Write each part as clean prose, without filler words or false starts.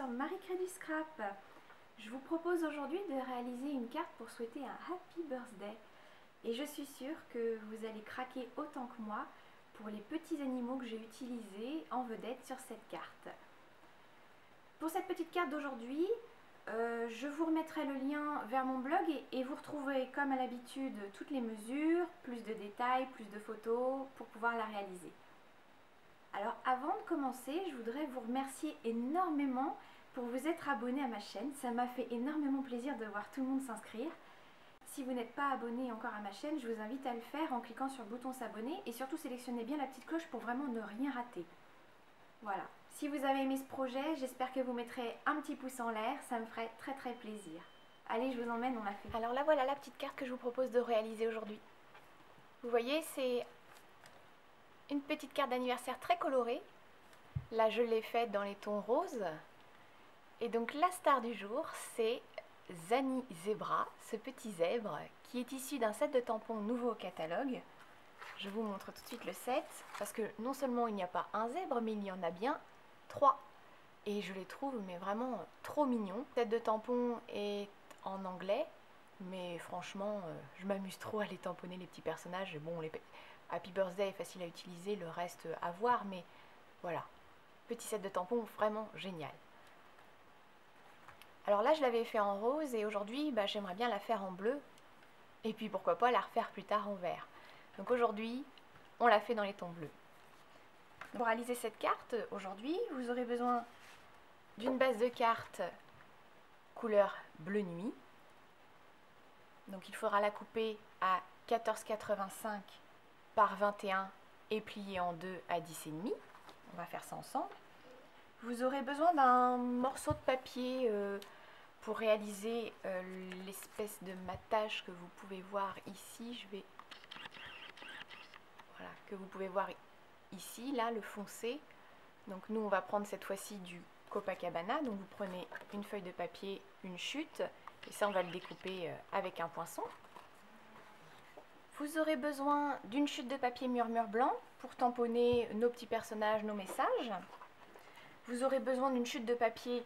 sur Marie crée du scrap. Je vous propose aujourd'hui de réaliser une carte pour souhaiter un Happy Birthday. Et je suis sûre que vous allez craquer autant que moi pour les petits animaux que j'ai utilisés en vedette sur cette carte. Pour cette petite carte d'aujourd'hui, je vous remettrai le lien vers mon blog et vous retrouverez comme à l'habitude toutes les mesures, plus de détails, plus de photos pour pouvoir la réaliser. Alors avant de commencer, je voudrais vous remercier énormément pour vous être abonné à ma chaîne. Ça m'a fait énormément plaisir de voir tout le monde s'inscrire. Si vous n'êtes pas abonné encore à ma chaîne, je vous invite à le faire en cliquant sur le bouton s'abonner et surtout sélectionnez bien la petite cloche pour vraiment ne rien rater. Voilà. Si vous avez aimé ce projet, j'espère que vous mettrez un petit pouce en l'air, ça me ferait très très plaisir. Allez, je vous emmène, on l'a fait. Alors là, voilà la petite carte que je vous propose de réaliser aujourd'hui. Vous voyez, c'est une petite carte d'anniversaire très colorée. Là, je l'ai faite dans les tons roses. Et donc, la star du jour, c'est Zani Zebra, ce petit zèbre qui est issu d'un set de tampons nouveau au catalogue. Je vous montre tout de suite le set, parce que non seulement il n'y a pas un zèbre, mais il y en a bien 3. Et je les trouve mais vraiment trop mignons. Le set de tampons est en anglais, mais franchement, je m'amuse trop à les tamponner, les petits personnages. Bon, les Happy Birthday est facile à utiliser, le reste à voir, mais voilà. Petit set de tampons vraiment génial. Alors là, je l'avais fait en rose et aujourd'hui, j'aimerais bien la faire en bleu. Et puis pourquoi pas la refaire plus tard en vert. Donc aujourd'hui, on l'a fait dans les tons bleus. Pour réaliser cette carte, aujourd'hui, vous aurez besoin d'une base de carte couleur bleu nuit. Donc il faudra la couper à 14,85 par 21 et plier en deux à 10,5. On va faire ça ensemble. Vous aurez besoin d'un morceau de papier pour réaliser l'espèce de matage que vous pouvez voir ici. Voilà, que vous pouvez voir ici, là, le foncé. Donc nous, on va prendre cette fois-ci du Copacabana. Donc vous prenez une feuille de papier, une chute, et ça, on va le découper avec un poinçon. Vous aurez besoin d'une chute de papier murmure blanc pour tamponner nos petits personnages, nos messages. Vous aurez besoin d'une chute de papier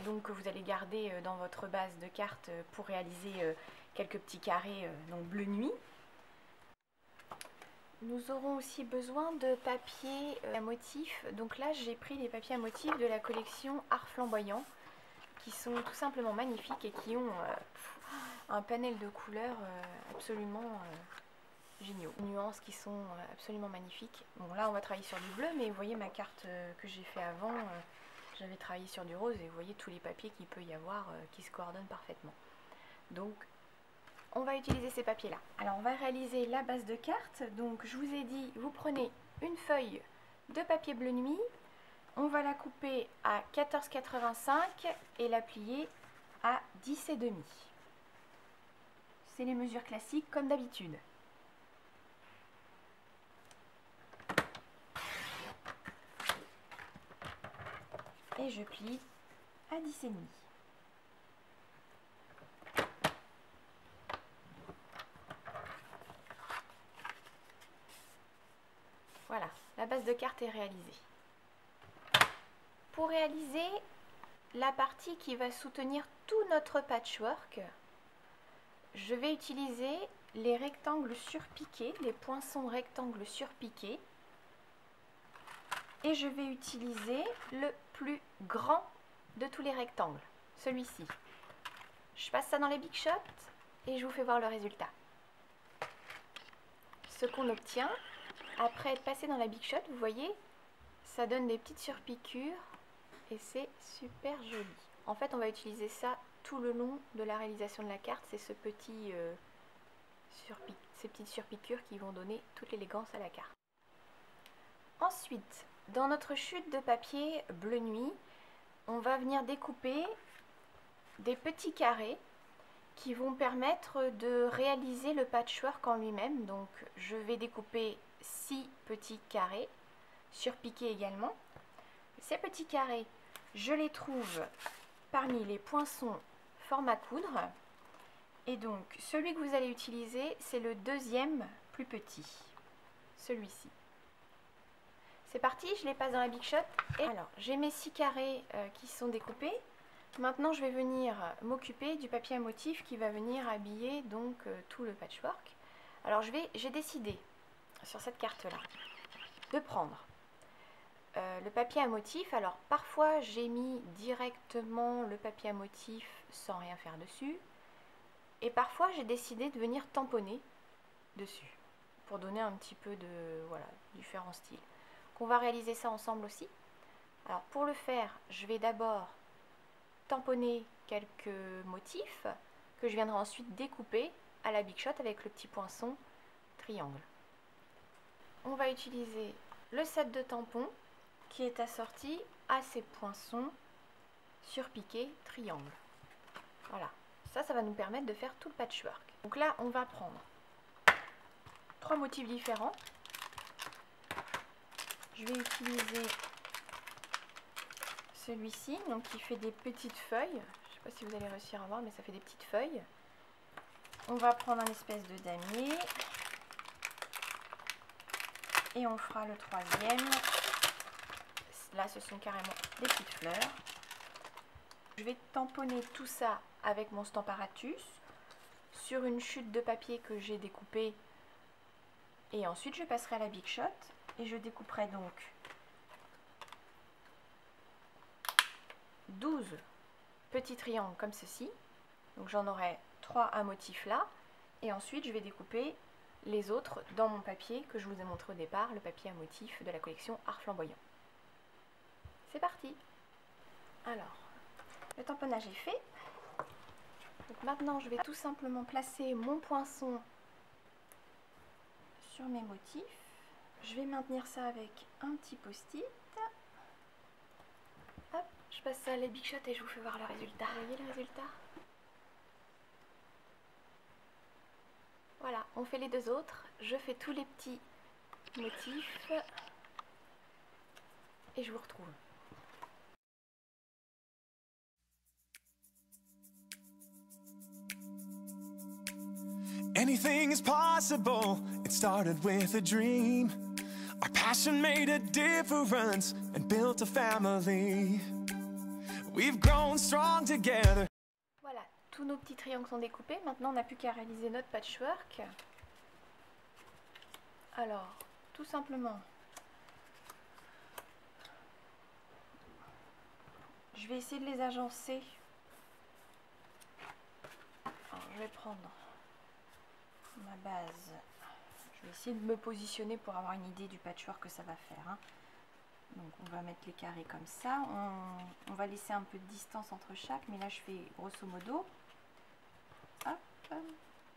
donc, que vous allez garder dans votre base de cartes pour réaliser quelques petits carrés donc bleu nuit. Nous aurons aussi besoin de papier à motifs. Donc là, j'ai pris des papiers à motifs de la collection Art Flamboyant qui sont tout simplement magnifiques et qui ont un panel de couleurs absolument géniaux. Des nuances qui sont absolument magnifiques. Bon, là, on va travailler sur du bleu, mais vous voyez ma carte que j'ai fait avant, j'avais travaillé sur du rose et vous voyez tous les papiers qu'il peut y avoir qui se coordonnent parfaitement. Donc, on va utiliser ces papiers-là. Alors, on va réaliser la base de carte. Donc, je vous ai dit, vous prenez une feuille de papier bleu nuit, on va la couper à 14,85 et la plier à 10,5. C'est les mesures classiques comme d'habitude. Et je plie à 10,5. Voilà, la base de carte est réalisée. Pour réaliser la partie qui va soutenir tout notre patchwork, je vais utiliser les rectangles surpiqués, les poinçons rectangles surpiqués. Et je vais utiliser le plus grand de tous les rectangles, celui-ci. Je passe ça dans les Big Shot et je vous fais voir le résultat. Ce qu'on obtient, après être passé dans la Big Shot, vous voyez, ça donne des petites surpiqûres et c'est super joli. En fait, on va utiliser ça tout le long de la réalisation de la carte. C'est ces petites surpiqûres qui vont donner toute l'élégance à la carte. Ensuite, dans notre chute de papier bleu nuit, on va venir découper des petits carrés qui vont permettre de réaliser le patchwork en lui-même. Donc, je vais découper 6 petits carrés, surpiqués également. Ces petits carrés, je les trouve parmi les poinçons format coudre. Et donc, celui que vous allez utiliser, c'est le deuxième plus petit, celui-ci. C'est parti, je les passe dans la Big Shot. Et alors, j'ai mes 6 carrés qui sont découpés. Maintenant, je vais venir m'occuper du papier à motif qui va venir habiller donc tout le patchwork. Alors, j'ai décidé sur cette carte-là de prendre le papier à motif. Alors, parfois, j'ai mis directement le papier à motif sans rien faire dessus. Et parfois, j'ai décidé de venir tamponner dessus pour donner un petit peu de, voilà, différents styles. Donc, on va réaliser ça ensemble aussi. Alors, pour le faire, je vais d'abord tamponner quelques motifs que je viendrai ensuite découper à la Big Shot avec le petit poinçon triangle. On va utiliser le set de tampons qui est assorti à ces poinçons surpiqués triangle. Voilà, ça va nous permettre de faire tout le patchwork. Donc là, on va prendre 3 motifs différents. Je vais utiliser celui-ci, donc qui fait des petites feuilles. Je ne sais pas si vous allez réussir à voir, mais ça fait des petites feuilles. On va prendre un espèce de damier. Et on fera le troisième. Là, ce sont carrément des petites fleurs. Je vais tamponner tout ça avec mon Stamparatus sur une chute de papier que j'ai découpée. Et ensuite, je passerai à la Big Shot et je découperai donc 12 petits triangles comme ceci. Donc j'en aurai 3 à motif là. Et ensuite, je vais découper les autres dans mon papier que je vous ai montré au départ, le papier à motif de la collection Art Flamboyant. C'est parti! Alors, le tamponnage est fait. Donc maintenant, je vais tout simplement placer mon poinçon sur mes motifs. Je vais maintenir ça avec un petit post-it. Hop, je passe ça à la Big Shot et je vous fais voir le résultat. Vous voyez le résultat? Voilà, on fait les deux autres. Je fais tous les petits motifs et je vous retrouve. Anything is possible. It started with a dream. Our passion made a difference and built a family. We've grown strong together. Voilà, tous nos petits triangles sont découpés. Maintenant, on n'a plus qu'à réaliser notre patchwork. Alors, tout simplement, je vais essayer de les agencer. Alors, je vais prendre ma base. Je vais essayer de me positionner pour avoir une idée du patchwork que ça va faire. Hein. Donc on va mettre les carrés comme ça. On va laisser un peu de distance entre chaque, mais là je fais grosso modo. Hop,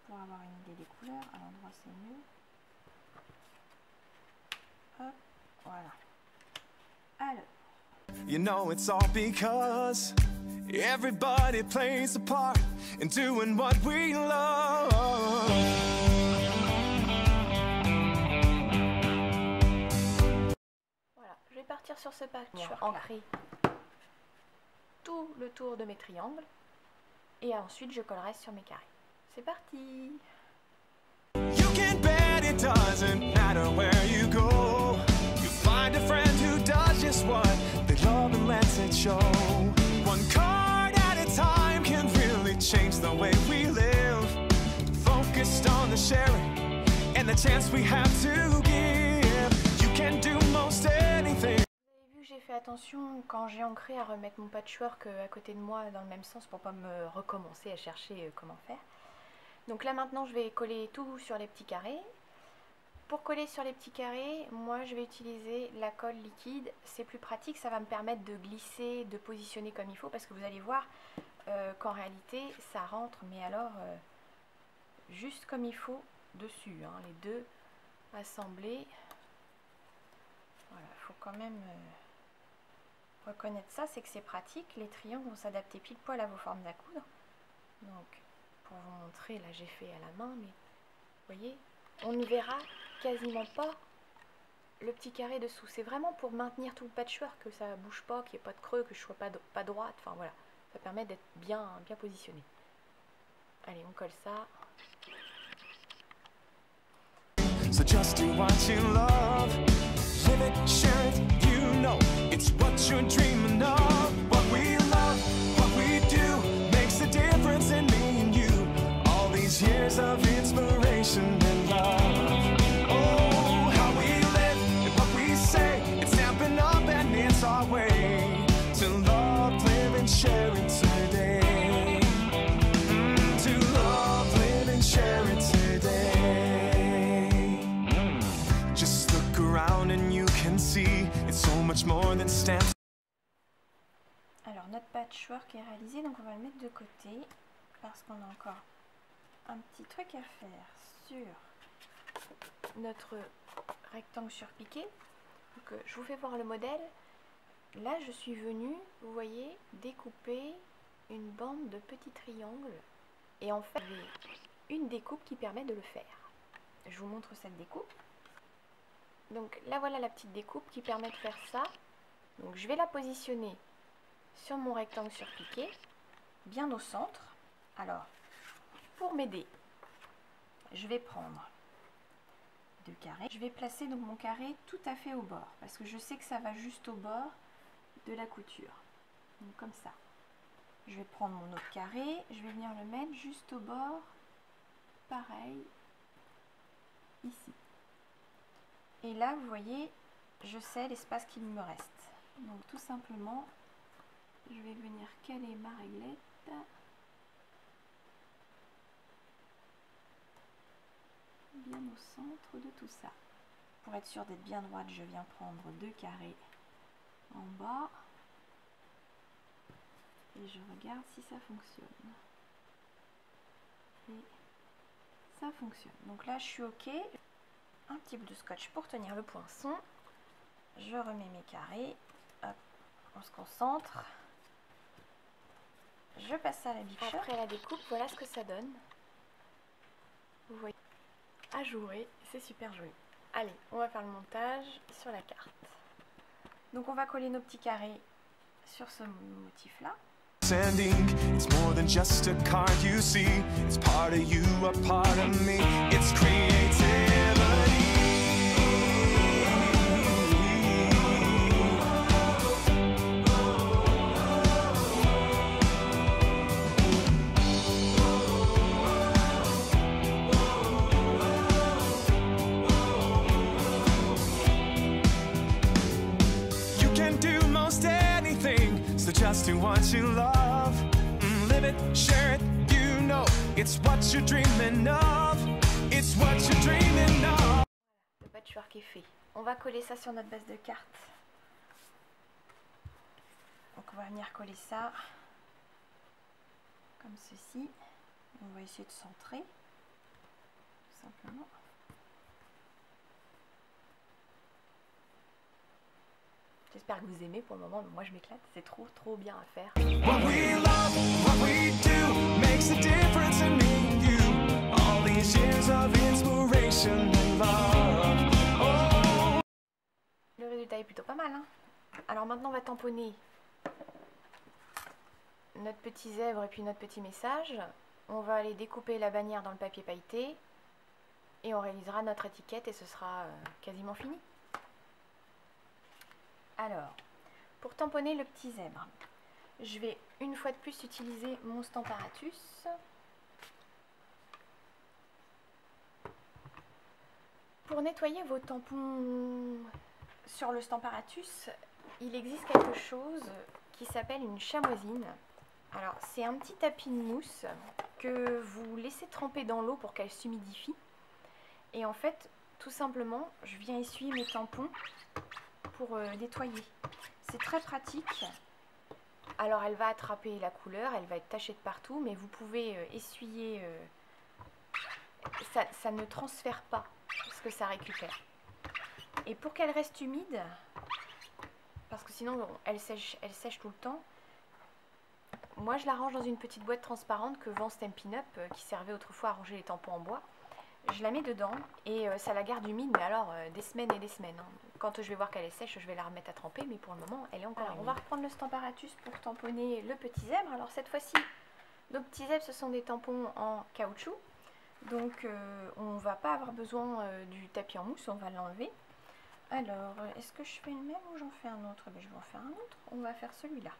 pour avoir une idée des couleurs. À l'endroit c'est mieux. Hop, voilà. Alors. You know it's all because everybody plays a part in doing what we love. Voilà, je vais partir sur ce patchwork ancré tout le tour de mes triangles et ensuite je collerai sur mes carrés. C'est parti! You can bet it doesn't matter where you go. You find a friend who does just what they love and lets it show. One card at a time can really change the way we live. Focused on the sharing and the chance we have to give. You can do most anything. Vous avez vu que j'ai fait attention quand j'ai ancré à remettre mon patchwork à côté de moi dans le même sens pour pas me recommencer à chercher comment faire. Donc là maintenant je vais coller tout sur les petits carrés. Pour coller sur les petits carrés, moi je vais utiliser la colle liquide. C'est plus pratique, ça va me permettre de glisser, de positionner comme il faut parce que vous allez voir qu'en réalité ça rentre, mais alors juste comme il faut dessus. Hein, les deux assemblés. Voilà, il faut quand même reconnaître ça, c'est que c'est pratique. Les triangles vont s'adapter pile poil à vos formes à coudre. Donc pour vous montrer, là j'ai fait à la main, mais vous voyez, on ne verra quasiment pas le petit carré dessous. C'est vraiment pour maintenir tout le patchwork, que ça ne bouge pas, qu'il n'y ait pas de creux, que je ne sois pas droite. Enfin voilà, ça permet d'être bien positionné. Allez, on colle ça. So just do what you love. Live live it, share it, you know it's what you're dreaming of. What we love, what we do makes a difference in me and you. All these years of inspiration and love. Oh, how we live and what we say, it's stamping up and it's our way to love, live and share it today. To love, live and share it today. Just look around and you can see it's so much more than stamps. Alors notre patchwork est réalisé, donc on va le mettre de côté parce qu'on a encore un petit truc à faire sur notre rectangle surpiqué. Donc, je vous fais voir le modèle. Là je suis venue, vous voyez, découper une bande de petits triangles et en fait j'ai une découpe qui permet de le faire. Je vous montre cette découpe. Donc là voilà la petite découpe qui permet de faire ça. Donc je vais la positionner sur mon rectangle surpiqué, bien au centre. Alors pour m'aider, je vais prendre deux carrés. Je vais placer donc mon carré tout à fait au bord parce que je sais que ça va juste au bord de la couture. Donc comme ça. Je vais prendre mon autre carré, je vais venir le mettre juste au bord, pareil, ici. Et là, vous voyez, je sais l'espace qu'il me reste. Donc tout simplement, je vais venir caler ma réglette. Bien au centre de tout ça. Pour être sûr d'être bien droite, je viens prendre deux carrés en bas. Et je regarde si ça fonctionne. Et ça fonctionne. Donc là, je suis OK. Un petit bout de scotch pour tenir le poinçon. Je remets mes carrés. Hop, on se concentre. Je passe ça à la Big Shot. Après la découpe, voilà ce que ça donne. Vous voyez, ajouré, c'est super joli. Allez, on va faire le montage sur la carte. Donc on va coller nos petits carrés sur ce motif-là. And ink, it's more than just a card you see. It's part of you, a part of me. It's creativity. You can do most anything, so just do what you love. Live it, share it, you know it's what you're dreaming of. It's what you're dreaming of. Le patchwork est fait. On va coller ça sur notre base de carte. Donc on va venir coller ça comme ceci. On va essayer de centrer tout simplement. J'espère que vous aimez pour le moment, mais moi je m'éclate, c'est trop bien à faire. What we love, what we do makes a difference in me and you. All these years of inspiration and love. Oh. Le résultat est plutôt pas mal, hein. Alors maintenant on va tamponner notre petit zèbre et puis notre petit message. On va aller découper la bannière dans le papier pailleté et on réalisera notre étiquette et ce sera quasiment fini. Alors, pour tamponner le petit zèbre, je vais une fois de plus utiliser mon Stamparatus. Pour nettoyer vos tampons sur le Stamparatus, il existe quelque chose qui s'appelle une chamoisine. Alors, c'est un petit tapis de mousse que vous laissez tremper dans l'eau pour qu'elle s'humidifie. Et en fait, tout simplement, je viens essuyer mes tampons pour nettoyer. C'est très pratique. Alors elle va attraper la couleur, elle va être tachée de partout, mais vous pouvez essuyer, ça ne transfère pas ce que ça récupère. Et pour qu'elle reste humide, parce que sinon elle sèche tout le temps, moi je la range dans une petite boîte transparente que vend Stampin' Up, qui servait autrefois à ranger les tampons en bois. Je la mets dedans et ça la garde humide, mais alors des semaines et des semaines. Hein. Quand je vais voir qu'elle est sèche, je vais la remettre à tremper, mais pour le moment, elle est encore humide. On va reprendre le Stamparatus pour tamponner le petit zèbre. Alors cette fois-ci, nos petits zèbres, ce sont des tampons en caoutchouc. Donc on ne va pas avoir besoin du tapis en mousse, on va l'enlever. Alors, est-ce que je fais le même ou j'en fais un autre? Je vais en faire un autre. On va faire celui-là.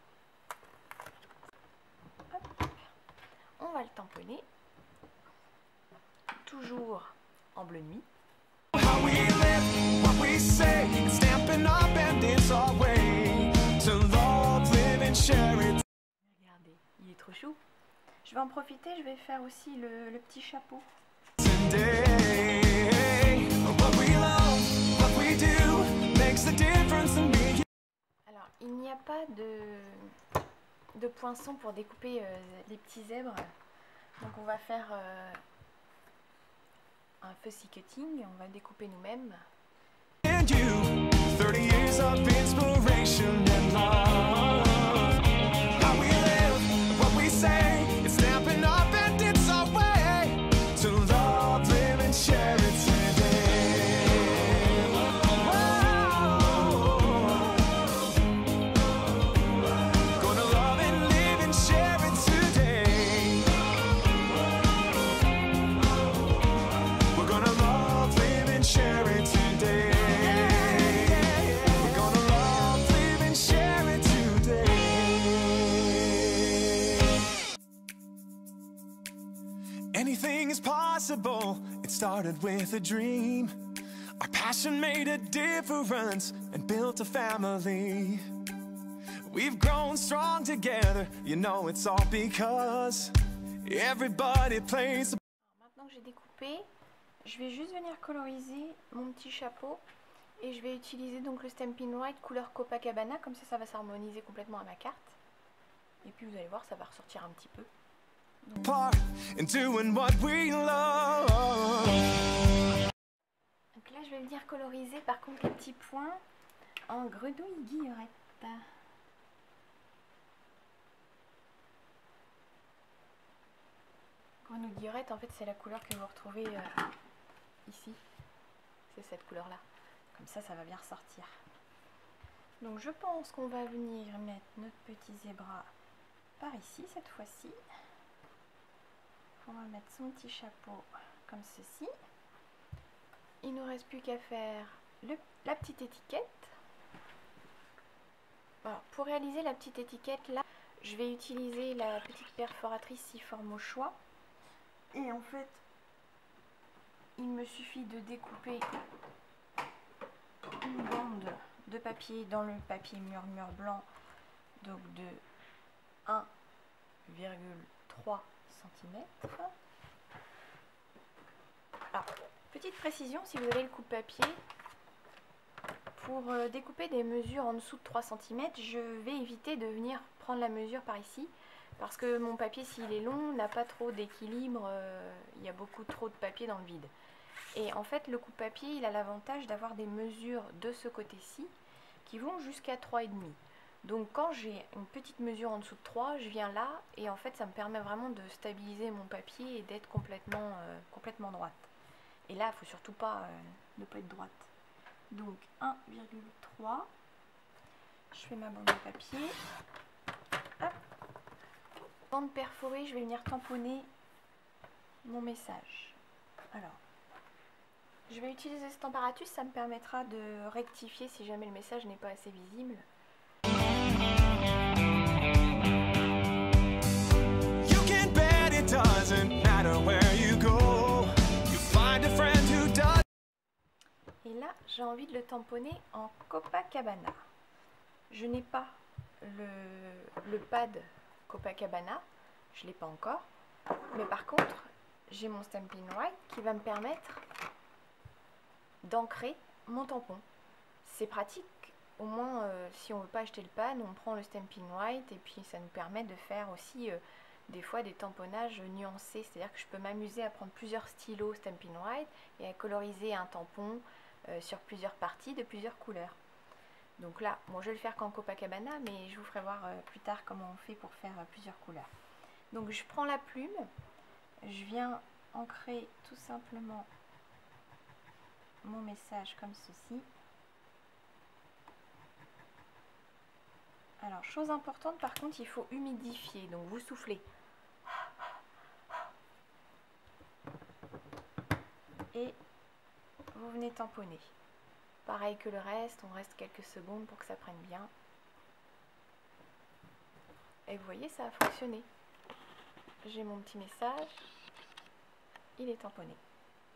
On va le tamponner. Toujours en bleu nuit. How we live, what we say, it's stamping up and it's our way to love, live and share it. Regardez, il est trop chou. Je vais en profiter, je vais faire aussi le petit chapeau. Today, what we love, what we do makes a difference in me. Alors, il n'y a pas de poinçon pour découper les petits zèbres. Donc on va faire un fussy cutting, on va découper nous-mêmes. And you, 30 years of inspiration and love. How we live, what we say, it's stamping up and it's our way to love, live and share it today. Gonna love and live and share it today. We're gonna love, live and share it today. We're gonna love, live and share it today. Anything is possible. It started with a dream. Our passion made a difference and built a family. We've grown strong together. You know it's all because everybody plays. Maintenant que j'ai découpé, je vais juste venir coloriser mon petit chapeau et je vais utiliser donc le Stampin' White couleur Copacabana, comme ça va s'harmoniser complètement à ma carte. Et puis vous allez voir, ça va ressortir un petit peu. Part in doing what we love. Donc là, je vais venir coloriser par contre les petits points en grenouille guillerette. Grenouille guillerette, en fait, c'est la couleur que vous retrouvez ici. C'est cette couleur-là. Comme ça va bien ressortir. Donc je pense qu'on va venir mettre notre petit zébra par ici cette fois-ci. On va mettre son petit chapeau comme ceci. Il ne nous reste plus qu'à faire la petite étiquette. Alors, pour réaliser la petite étiquette, là, je vais utiliser la petite perforatrice 6 formes au choix. Et en fait, il me suffit de découper une bande de papier dans le papier murmure blanc, donc de 1,3 cm. Alors, petite précision, si vous avez le coupe-papier, pour découper des mesures en dessous de 3 cm, je vais éviter de venir prendre la mesure par ici, parce que mon papier, s'il est long, n'a pas trop d'équilibre, il y a beaucoup trop de papier dans le vide. Et en fait, le coupe-papier, il a l'avantage d'avoir des mesures de ce côté-ci qui vont jusqu'à 3,5. Donc quand j'ai une petite mesure en dessous de 3, je viens là et en fait ça me permet vraiment de stabiliser mon papier et d'être complètement droite. Et là, il ne faut surtout pas ne pas être droite. Donc 1,3, je fais ma bande de papier. Hop. Bande perforée, je vais venir tamponner mon message. Alors, je vais utiliser ce température, ça me permettra de rectifier si jamais le message n'est pas assez visible. You can bet it doesn't matter where you go. You find a friend who does. Et là, j'ai envie de le tamponner en Copacabana. Je n'ai pas le pad Copacabana, je ne l'ai pas encore. Mais par contre, j'ai mon Stampin' White qui va me permettre d'ancrer mon tampon. C'est pratique, au moins si on ne veut pas acheter le pad, on prend le Stampin' White et puis ça nous permet de faire aussi des fois des tamponnages nuancés. C'est-à-dire que je peux m'amuser à prendre plusieurs stylos Stampin' White et à coloriser un tampon sur plusieurs parties de plusieurs couleurs. Donc là, bon, je vais le faire qu'en Copacabana, mais je vous ferai voir plus tard comment on fait pour faire plusieurs couleurs. Donc je prends la plume, je viens ancrer tout simplement mon message comme ceci. Alors, chose importante, par contre, il faut humidifier, donc vous soufflez. Et vous venez tamponner. Pareil que le reste, on reste quelques secondes pour que ça prenne bien. Et vous voyez, ça a fonctionné. J'ai mon petit message. Il est tamponné.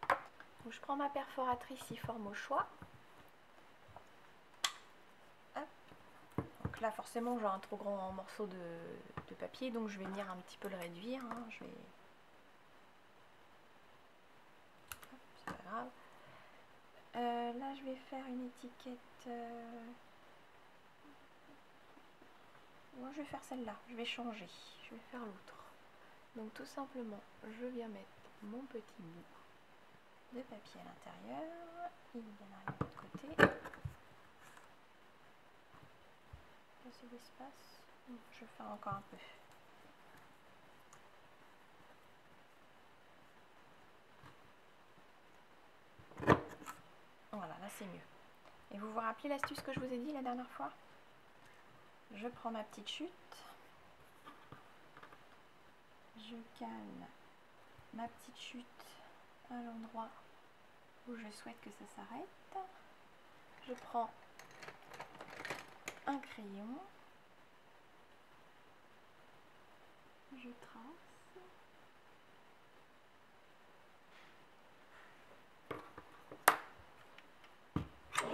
Donc, je prends ma perforatrice forme au choix. Hop. Donc là, forcément, j'ai un trop grand morceau de papier, donc je vais venir un petit peu le réduire. Hein. Je vais... C'est pas grave. Là, je vais faire une étiquette. Moi, je vais faire celle-là. Je vais changer. Je vais faire l'autre. Donc, tout simplement, je viens mettre mon petit bout de papier à l'intérieur. Il vient arriver de l'autre côté. Laissez l'espace. Je vais faire encore un peu. Voilà, là c'est mieux. Et vous vous rappelez l'astuce que je vous ai dit la dernière fois? Je prends ma petite chute. Je cale ma petite chute à l'endroit où je souhaite que ça s'arrête. Je prends un crayon. Je trace.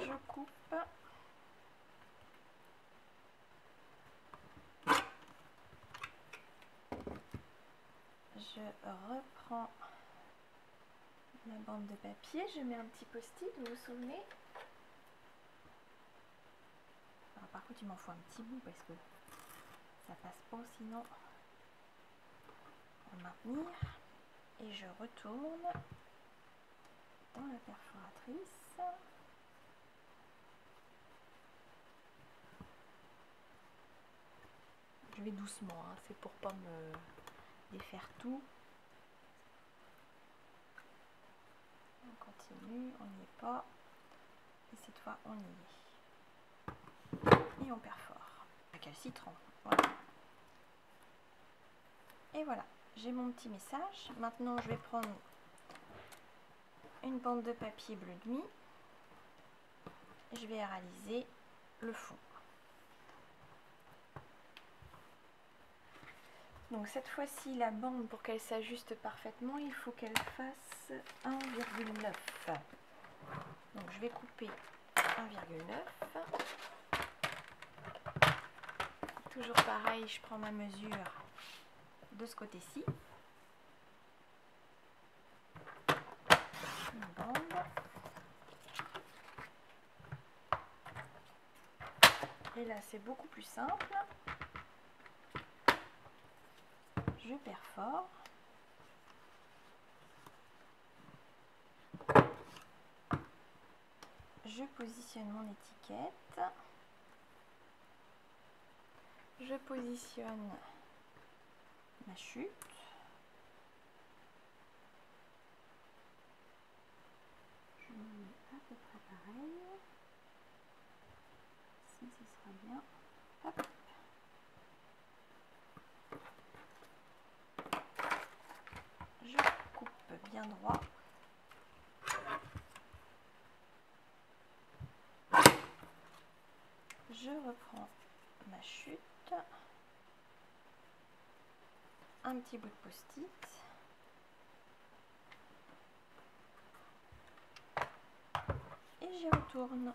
Je coupe. Je reprends la bande de papier, je mets un petit post-it, vous vous souvenez? Alors, par contre, il m'en faut un petit bout parce que ça passe pas sinon pour maintenir. Et je retourne dans la perforatrice. Je vais doucement, hein, c'est pour pas me défaire tout. On continue, on n'y est pas. Et cette fois, on y est. Et on perfore. Récalcitrant. Voilà. Et voilà, j'ai mon petit message. Maintenant, je vais prendre une bande de papier bleu de nuit. Je vais réaliser le fond. Donc cette fois-ci, la bande, pour qu'elle s'ajuste parfaitement, il faut qu'elle fasse 1,9. Donc je vais couper 1,9. Toujours pareil, je prends ma mesure de ce côté-ci. Une bande. Et là, c'est beaucoup plus simple. Je perfore. Je positionne mon étiquette. Je positionne ma chute. Je me mets à peu près pareil. Si ce sera bien. Hop. Je coupe bien droit. Je reprends ma chute. Un petit bout de post-it. Et j'y retourne.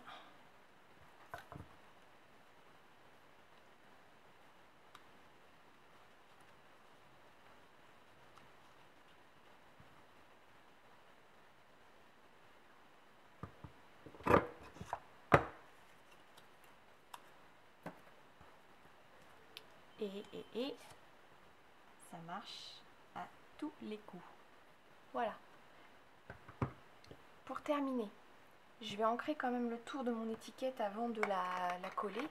Et ça marche à tous les coups. Voilà. Pour terminer, je vais ancrer quand même le tour de mon étiquette avant de la coller,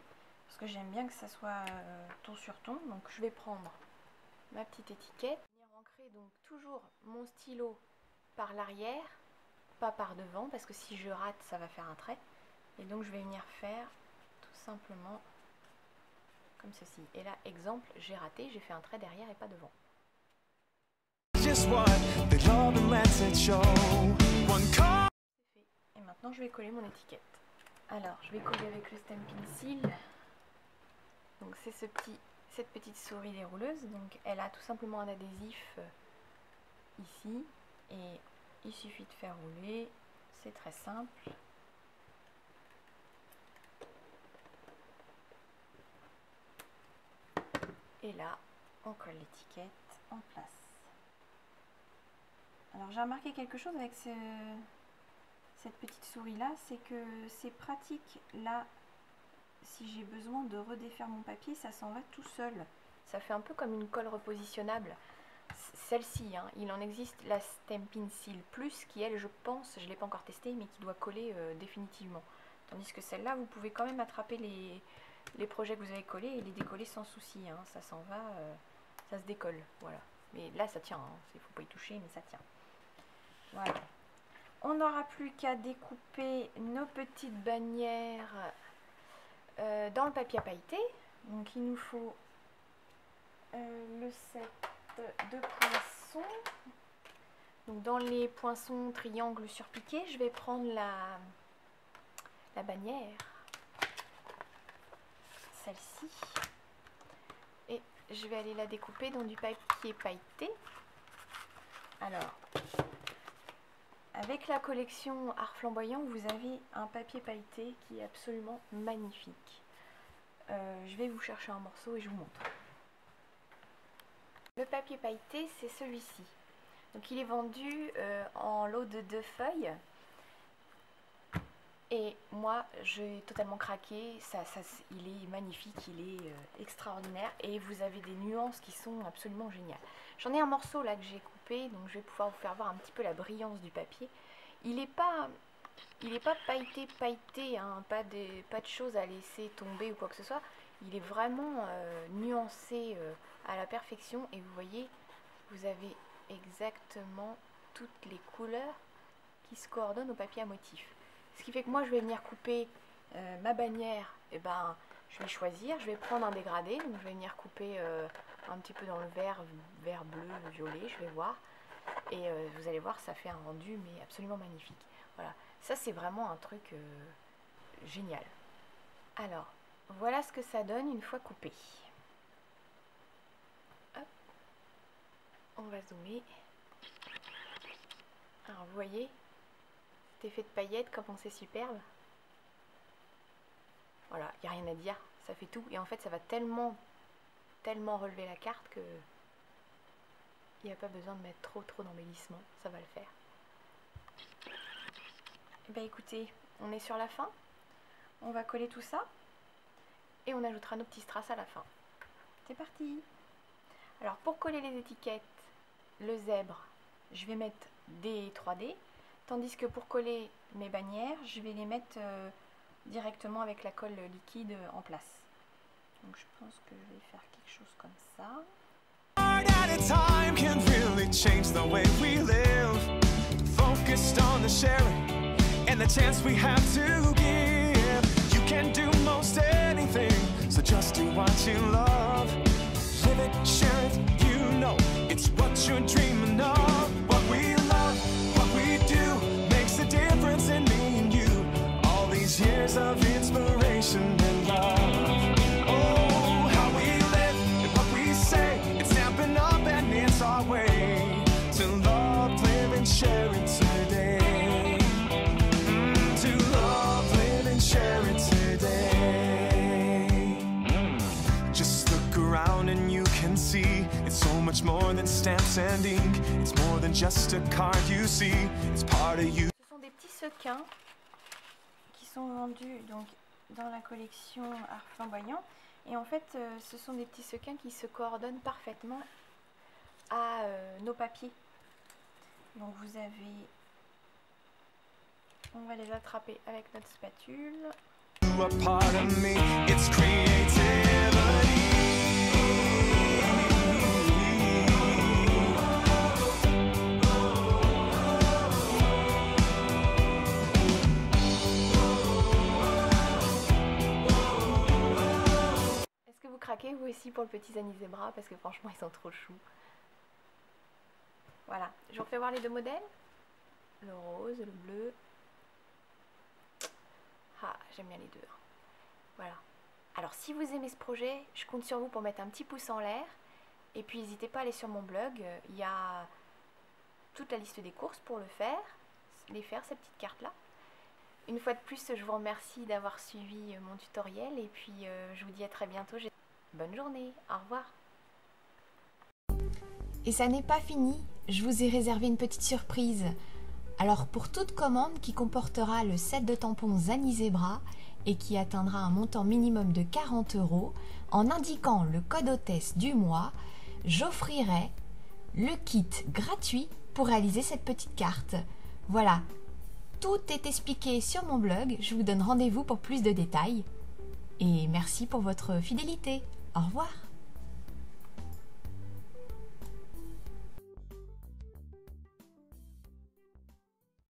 parce que j'aime bien que ça soit ton sur ton. Donc je vais prendre ma petite étiquette, venir ancrer donc toujours mon stylo par l'arrière, pas par devant, parce que si je rate, ça va faire un trait. Et donc je vais venir faire tout simplement comme ceci. Et là, exemple, j'ai raté, j'ai fait un trait derrière et pas devant. C'est fait. Et maintenant, je vais coller mon étiquette. Alors, je vais coller avec le Stampin' Seal. Donc c'est cette petite souris dérouleuse. Donc elle a tout simplement un adhésif ici. Et il suffit de faire rouler. C'est très simple. Et là, on colle l'étiquette en place. Alors j'ai remarqué quelque chose avec cette petite souris là, c'est que c'est pratique là, si j'ai besoin de redéfaire mon papier, ça s'en va tout seul. Ça fait un peu comme une colle repositionnable. Celle-ci, hein, il en existe la Stampin' Seal Plus qui elle, je pense, je ne l'ai pas encore testée, mais qui doit coller définitivement. Tandis que celle-là, vous pouvez quand même attraper les projets que vous avez collés et les décoller sans souci. Hein. Ça s'en va, ça se décolle, voilà. Mais là, ça tient, hein. Il ne faut pas y toucher, mais ça tient. Voilà. On n'aura plus qu'à découper nos petites bannières dans le papier à pailleter. Donc il nous faut le set de poinçons. Donc dans les poinçons triangles surpiqués, je vais prendre la bannière, celle-ci, et je vais aller la découper dans du papier pailleté. Alors, avec la collection Art Flamboyant, vous avez un papier pailleté qui est absolument magnifique. Je vais vous chercher un morceau et je vous montre. Le papier pailleté, c'est celui-ci. Donc il est vendu en lot de 2 feuilles. Et moi, j'ai totalement craqué. Il est magnifique, il est extraordinaire. Et vous avez des nuances qui sont absolument géniales. J'en ai un morceau là que j'ai coupé, donc je vais pouvoir vous faire voir un petit peu la brillance du papier. Il n'est pas pailleté, hein, pas de choses à laisser tomber ou quoi que ce soit. Il est vraiment nuancé à la perfection. Et vous voyez, vous avez exactement toutes les couleurs qui se coordonnent au papier à motif. Ce qui fait que moi, je vais venir couper ma bannière. Et ben, je vais choisir, je vais prendre un dégradé. Donc, je vais venir couper un petit peu dans le vert bleu, violet, je vais voir. Et vous allez voir, ça fait un rendu, mais absolument magnifique. Voilà, ça c'est vraiment un truc génial. Alors, voilà ce que ça donne une fois coupé. Hop. On va zoomer. Alors, vous voyez, cet effet de paillettes, comment c'est superbe. Voilà, il n'y a rien à dire, ça fait tout. Et en fait, ça va tellement relever la carte que il n'y a pas besoin de mettre trop d'embellissement, ça va le faire. Et bien écoutez, on est sur la fin. On va coller tout ça et on ajoutera nos petits strass à la fin. C'est parti! Alors pour coller les étiquettes, le zèbre, je vais mettre des 3D, tandis que pour coller mes bannières, je vais les mettre directement avec la colle liquide en place. Donc je pense que je vais faire quelque chose comme ça. At a time can really change the way we live. Focused on the sharing and the chance we have to give. You can do most anything, so just do what you love. Live it, share it, you know it's what you're dreaming of. What we love, what we do makes a difference in me and you. All these years of inspiration and love. Oh, how we live and what we say, it's stamping up and it's our way to love, live and share it today. To love, live and share it today. Just look around and you can see it's so much more than stamps and ink. It's more than just a card you see. It's part of you. Ce sont des petits sequins qui sont vendus donc dans la collection Art Flamboyant. Et en fait, ce sont des petits sequins qui se coordonnent parfaitement à nos papiers. Donc vous avez... On va les attraper avec notre spatule. You are part of me, it's creativity. Est-ce que vous craquez vous aussi pour le petit Zani Zebra? Parce que franchement ils sont trop choux. Voilà, je vous refais voir les deux modèles. Le rose, le bleu. Ah, j'aime bien les deux. Voilà. Alors si vous aimez ce projet, je compte sur vous pour mettre un petit pouce en l'air. Et puis n'hésitez pas à aller sur mon blog, il y a toute la liste des courses pour le faire, ces petites cartes-là. Une fois de plus, je vous remercie d'avoir suivi mon tutoriel et puis je vous dis à très bientôt. Bonne journée, au revoir. Et ça n'est pas fini, je vous ai réservé une petite surprise. Alors pour toute commande qui comportera le set de tampons Zani Zebra et qui atteindra un montant minimum de 40 €, en indiquant le code hôtesse du mois, j'offrirai le kit gratuit pour réaliser cette petite carte. Voilà, tout est expliqué sur mon blog, je vous donne rendez-vous pour plus de détails. Et merci pour votre fidélité. Au revoir.